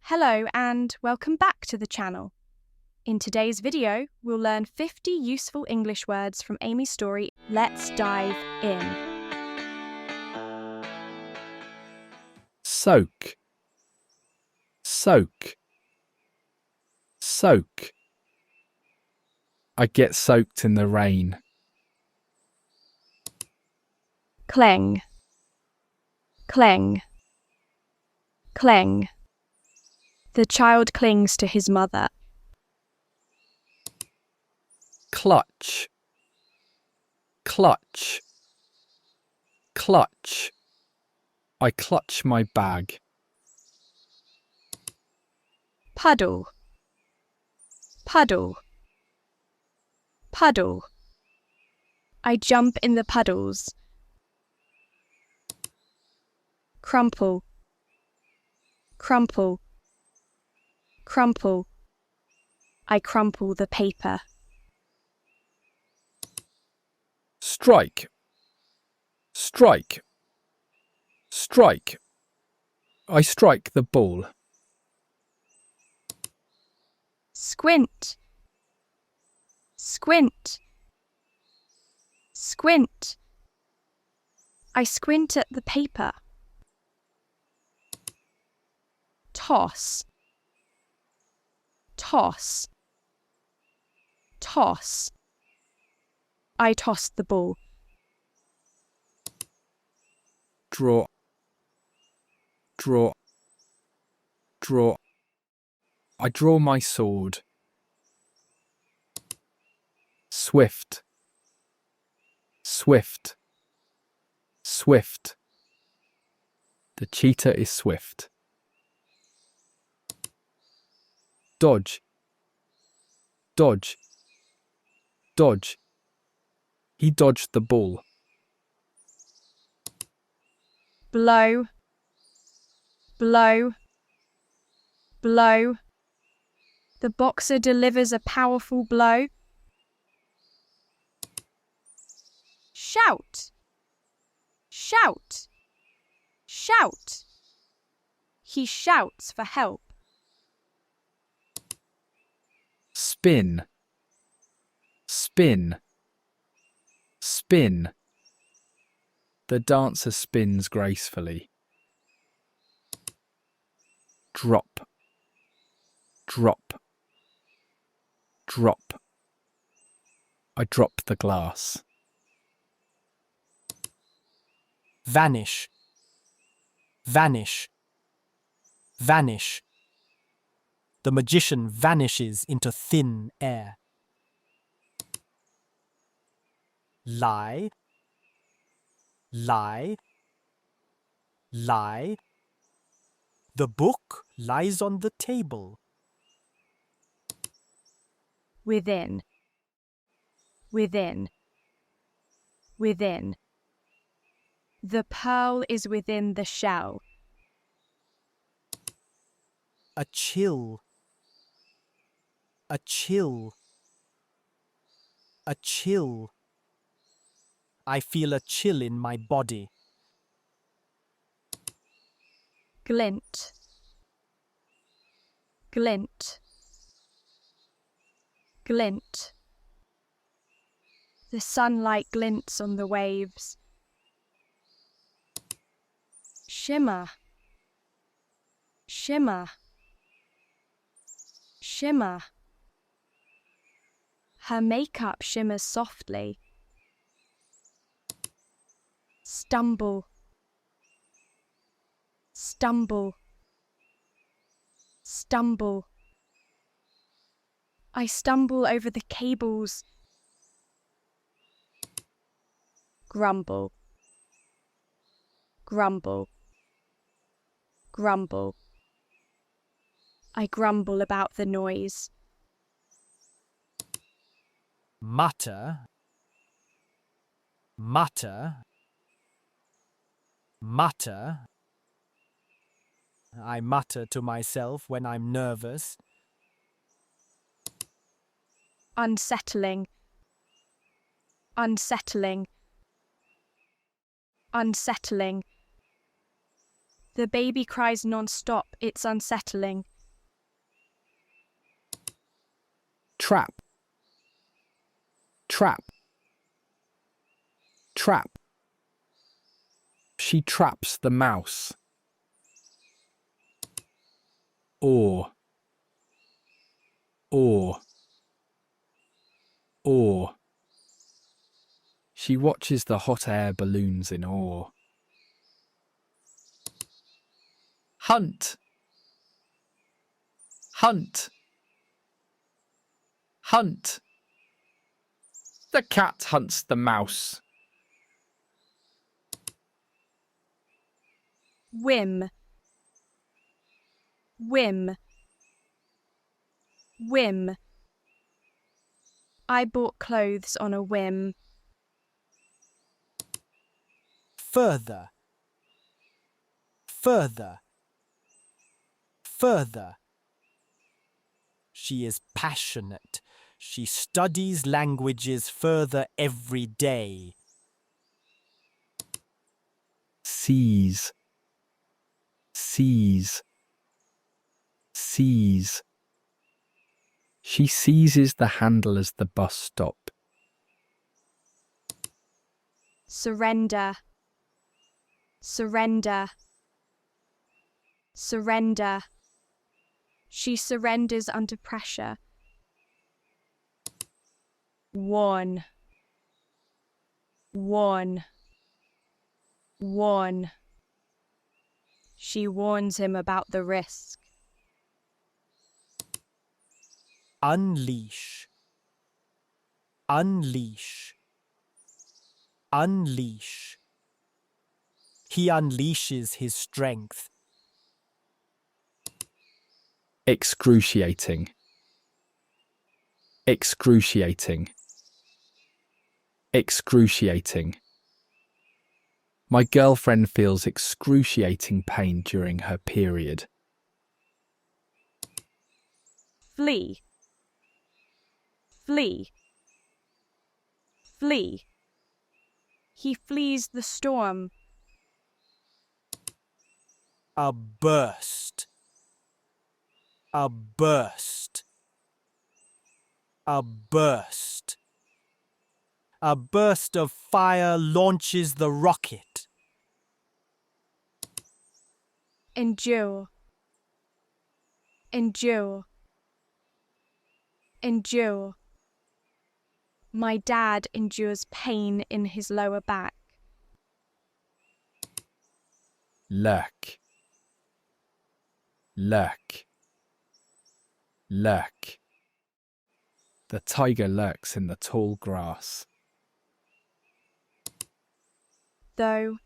Hello and welcome back to the channel. In today's video, we'll learn 50 useful English words from Amy's story. Let's dive in. Soak, soak, soak. I get soaked in the rain. Cling, cling, cling. The child clings to his mother. Clutch, clutch, clutch. I clutch my bag. Puddle, puddle, puddle. I jump in the puddles. Crumple, crumple, crumple. I crumple the paper. Strike, strike, strike. I strike the ball. Squint, squint, squint. I squint at the paper. Toss, toss, toss. I toss the ball. Draw, draw, draw. I draw my sword. Swift, swift, swift. The cheetah is swift. Dodge, dodge, dodge. He dodged the ball. Blow, blow, blow. The boxer delivers a powerful blow. Shout, shout, shout. He shouts for help. Spin, spin, spin. The dancer spins gracefully. Drop, drop, drop. I drop the glass. Vanish, vanish, vanish. The magician vanishes into thin air. Lie, lie, lie. The book lies on the table. Within, within, within. The pearl is within the shell. A chill, a chill, a chill. I feel a chill in my body. Glint, glint, glint. The sunlight glints on the waves. Shimmer, shimmer, shimmer. Her makeup shimmers softly. Stumble, stumble, stumble. I stumble over the cables. Grumble, grumble, grumble. I grumble about the noise. Mutter, mutter, mutter. I mutter to myself when I'm nervous. Unsettling, unsettling, unsettling. The baby cries non-stop. It's unsettling. trap, trap, trap. She traps the mouse. Or, or, or. She watches the hot air balloons in awe. Hunt, hunt, hunt. The cat hunts the mouse. Whim, whim, whim. I bought clothes on a whim. Further, further, further. She is passionate. She studies languages further every day. Seize, seize, seize. She seizes the handle as the bus stop. Surrender, surrender, surrender. She surrenders under pressure. Warn, warn, warn. She warns him about the risk. Unleash, unleash, unleash. He unleashes his strength. Excruciating, excruciating, excruciating. My girlfriend feels excruciating pain during her period. Flee, flee, flee. He flees the storm. A burst, a burst, a burst. A burst of fire launches the rocket. Endure, endure, endure. My dad endures pain in his lower back. Lurk, lurk, lurk. The tiger lurks in the tall grass. Though,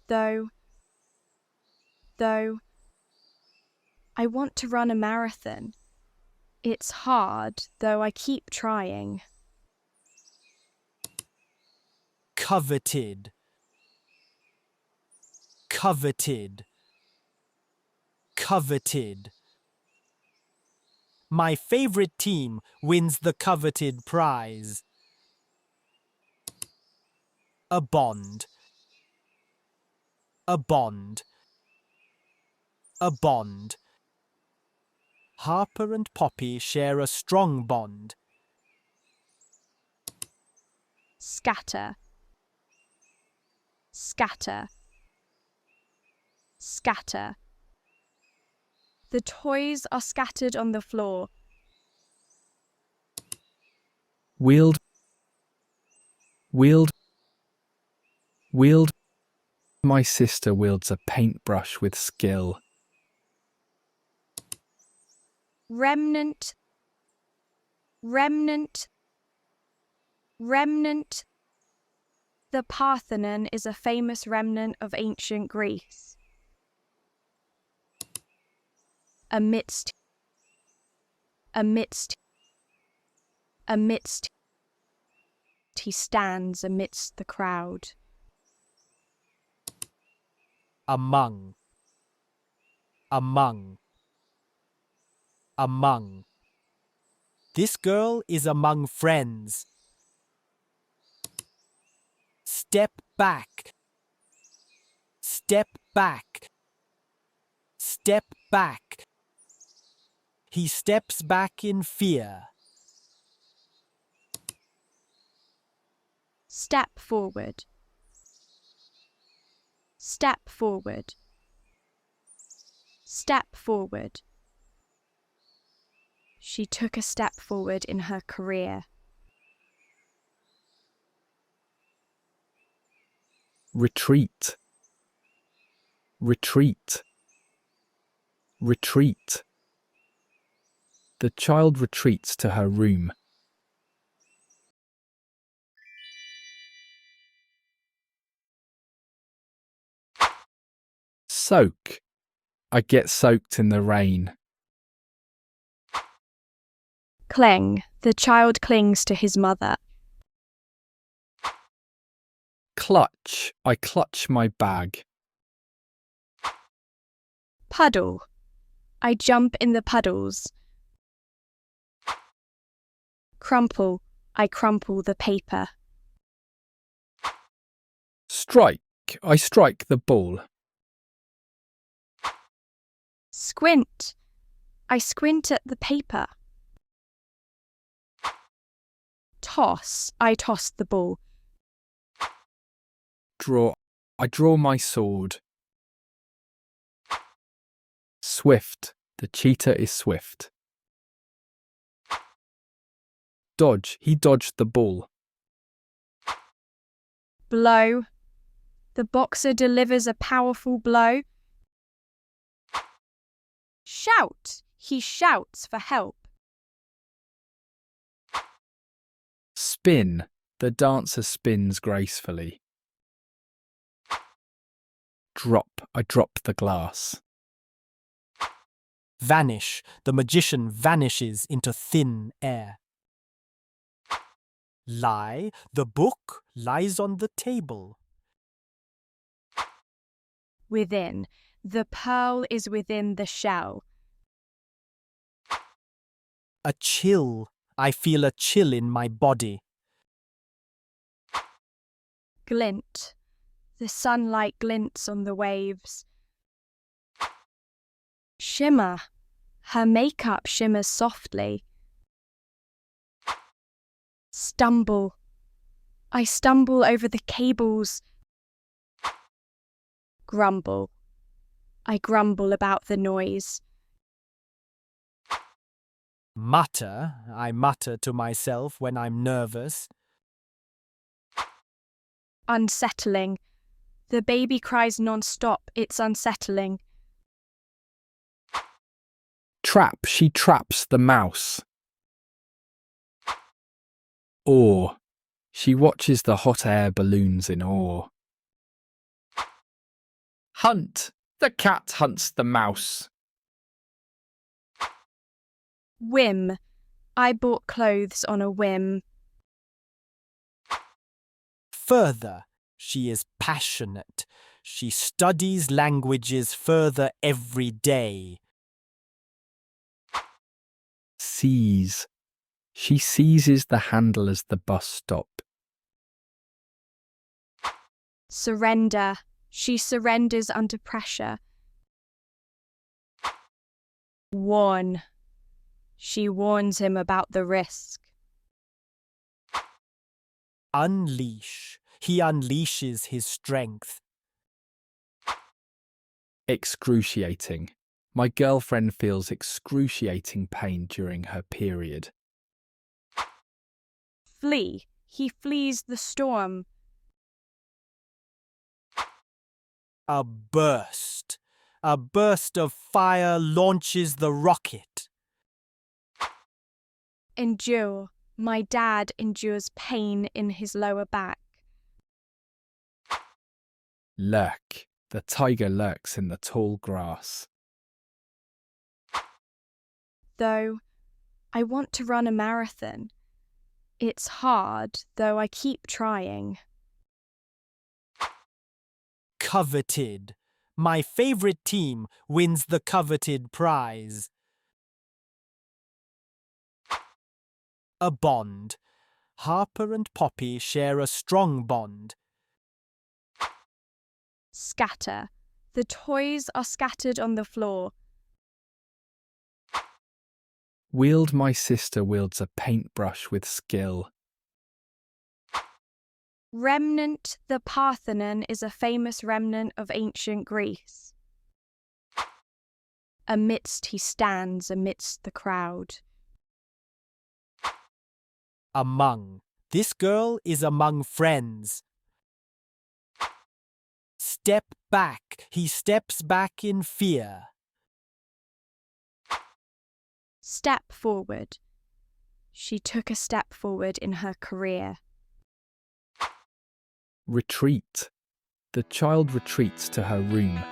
though, though. I want to run a marathon. It's hard, though I keep trying. Coveted, coveted, coveted. My favorite team wins the coveted prize. A bond, a bond, a bond. Harper and Poppy share a strong bond. Scatter, scatter, scatter. The toys are scattered on the floor. Wield, wield, wield. My sister wields a paintbrush with skill. Remnant, remnant, remnant. The Parthenon is a famous remnant of ancient Greece. Amidst, amidst, amidst. He stands amidst the crowd. Among, among, among. This girl is among friends. Step back, step back, step back. He steps back in fear. Step forward. Step forward. Step forward. She took a step forward in her career. Retreat. Retreat. Retreat. The child retreats to her room. Soak. I get soaked in the rain. Cling. The child clings to his mother. Clutch. I clutch my bag. Puddle. I jump in the puddles. Crumple. I crumple the paper. Strike. I strike the ball. Squint. I squint at the paper. Toss. I toss the ball. Draw. I draw my sword. Swift. The cheetah is swift. Dodge. He dodged the ball. Blow. The boxer delivers a powerful blow. Shout. He shouts for help. Spin. The dancer spins gracefully. Drop. I drop the glass. Vanish. The magician vanishes into thin air. Lie. The book lies on the table. Within. The pearl is within the shell. A chill. I feel a chill in my body. Glint. The sunlight glints on the waves. Shimmer. Her makeup shimmers softly. Stumble. I stumble over the cables. Grumble. I grumble about the noise. Mutter. I mutter to myself when I'm nervous. Unsettling. The baby cries non-stop. It's unsettling. Trap. She traps the mouse. Awe. She watches the hot air balloons in awe. Hunt. The cat hunts the mouse. Whim. I bought clothes on a whim. Further. She is passionate. She studies languages further every day. Seize. She seizes the handle as the bus stop. Surrender. She surrenders under pressure. Warn. She warns him about the risk. Unleash. He unleashes his strength. Excruciating. My girlfriend feels excruciating pain during her period. Flee. He flees the storm. A burst. A burst of fire launches the rocket. Endure. My dad endures pain in his lower back. Lurk. The tiger lurks in the tall grass. Though I want to run a marathon. It's hard, though I keep trying. Coveted. My favorite team wins the coveted prize. A bond. Harper and Poppy share a strong bond. Scatter. The toys are scattered on the floor. Wield my sister wields a paintbrush with skill. Remnant the Parthenon is a famous remnant of ancient Greece. Amidst he stands amidst the crowd. Among. This girl is among friends. Step back. He steps back in fear. Step forward. She took a step forward in her career. Retreat. The child retreats to her room.